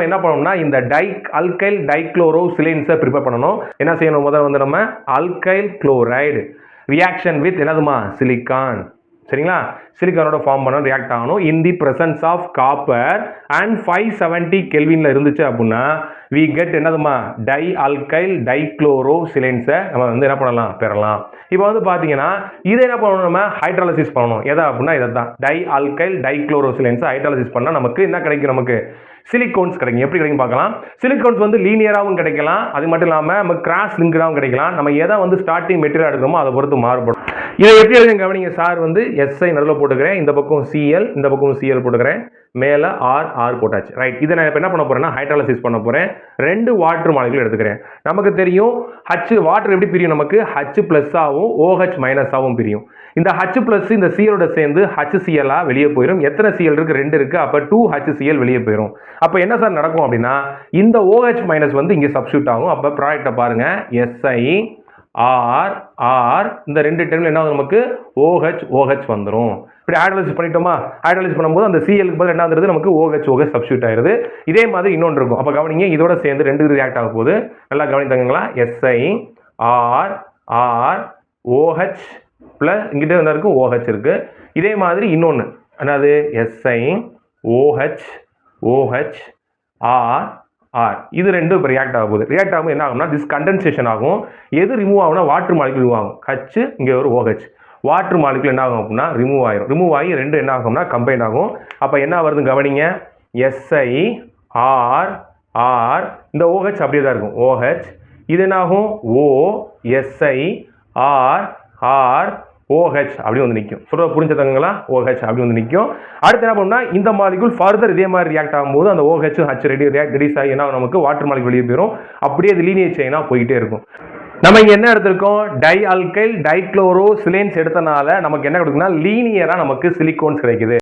நம்ம என்ன பண்ணணும்னா இந்த அல்கைல் டைக்ளோரோசிலேன்ஸை ப்ரிப்பேர் பண்ணணும். என்ன செய்யணும்? முதல்ல வந்து நம்ம அல்கைல் குளோரைடு ரியாக்ஷன் வித் என்னதுமா? சிலிக்கான். சரிங்களா? சிலிக்கானோட ஃபார்ம் பண்ண ரியாக்ட் ஆகணும். In the presence of copper and 570 கெல்வின்ல இருந்துச்சு அப்படின்னா we get என்னதுமா? டை அல்கைல் டைக்ளோரோசிலேன்ஸை நம்ம வந்து என்ன பண்ணலாம்? பெறலாம். இப்போ வந்து பார்த்தீங்கன்னா இதை என்ன பண்ணணும்? நம்ம ஹைட்ராலிசிஸ் பண்ணணும். எதை அப்படின்னா இதை தான் டை அல்கைல் டைக்ளோரோசிலேன்ஸை ஹைட்ராலிசிஸ் பண்ணால் நமக்கு என்ன கிடைக்கும்? நமக்கு சிலிகோன்ஸ் கிடைக்கும். எப்படி கிடைக்கும் பார்க்கலாம். சிலிகோன்ஸ் வந்து லீனியராகவும் கிடைக்கலாம், அது மட்டும் இல்லாமல் நம்ம கிராஸ் லிங்காகவும் கிடைக்கலாம். நம்ம எதை வந்து ஸ்டார்டிங் மெட்டீரியல் எடுக்கிறோமோ அதை பொறுத்து மாறுபடும். இதை எப்படி எழுதுங்க கவனிங்க. சார் வந்து எஸ்ஐ நடுவில் போட்டுக்கிறேன், இந்த பக்கம் சிஎல், இந்த பக்கம் சிஎல் போட்டுக்கிறேன், மேலே ஆர் போட்டாச்சு. ரைட். இதை நான் இப்போ என்ன பண்ண போறேன்னா ஹைட்ராலிசிஸ் பண்ண போறேன். 2 வாட்டர் மாலிகுல் எடுத்துக்கிறேன். நமக்கு தெரியும் வாட்டர் எப்படி பிரியும்? நமக்கு H+ ஆகவும் OH- ஆகவும் பிரியும். இந்த H+ இந்த சிஎலோட சேர்ந்து HCl வெளியே போயிடும். எத்தனை சிஎல் இருக்கு? 2 இருக்கு. அப்ப 2HCl வெளியே போயிடும். அப்ப என்ன சார் நடக்கும் அப்படின்னா இந்த OH- வந்து இங்க சப்ஸ்டிட்யூட் ஆகும். அப்ப ப்ராடக்ட்டை பாருங்க, SiR இந்த 2 டெர்ம்ல என்ன ஆகும்? நமக்கு OH வந்துரும். இப்படி ஹைட்ராலிசிஸ் பண்ணிட்டோமா? ஹைட்ராலிசிஸ் பண்ணும்போது அந்த சிஎலுக்கு பதில் என்ன வந்துருது? நமக்கு OH சப்ஸ்டிட்யூட் ஆயிருது. இதே மாதிரி இன்னொன்று இருக்கும். அப்ப கவனிங்க, இதோட சேர்ந்து 2 ரியாக்ட் ஆக போகுது. நல்லா கவனித்தாங்களா? SiR OH பிளஸ் இங்கிட்ட என்ன இருக்கு? OH இருக்கு. இதே மாதிரி இன்னொன்று என்னது? SiOH இது 2 இப்போ ரியாக்ட் ஆக போகுது. ரியாக்ட் ஆகும் என்ன ஆகும்னா டிஸ்கண்டன்சேஷன் ஆகும். எது ரிமூவ் ஆகும்னா வாட்டர் மாலிகுல் ரிமூவ் ஆகும். H இங்கே ஒரு OH. வாட்டர் மாலிகுல் என்ன ஆகும் அப்படின்னா ரிமூவ் ஆயிரும். ரிமூவ் ஆகி 2 என்ன ஆகும்னா கம்பைன் ஆகும். அப்போ என்ன வருது கவனிங்க, SiR இந்த OH அப்படியே தான் இருக்கும். OH இது என்ன ஆகும்? SiR OH அப்படி வந்து நிற்கும். சொல்ற புரிஞ்சதுங்களா? OH அப்படி வந்து நிற்கும். அடுத்து என்ன பண்ணா இந்த மாலிகுல் ஃபர்தர் இதே மாதிரி ரியாக்ட் ஆகும்போது அந்த OH H ரெடியூஸ் ஆகி என்ன நமக்கு வாட்டர் மாலிகுல் வெளியே போயிடும். அப்படியே இது லீனியர் செயினா போயிட்டே இருக்கும். நம்ம இங்க என்ன எடுத்திருக்கோம்? டை அல்கைல் டைக்ளோரோசிலேன்ஸ் எடுத்தனால நமக்கு என்ன கிடைக்குன்னா லீனியரா நமக்கு சிலிகோன்ஸ் கிடைக்குது.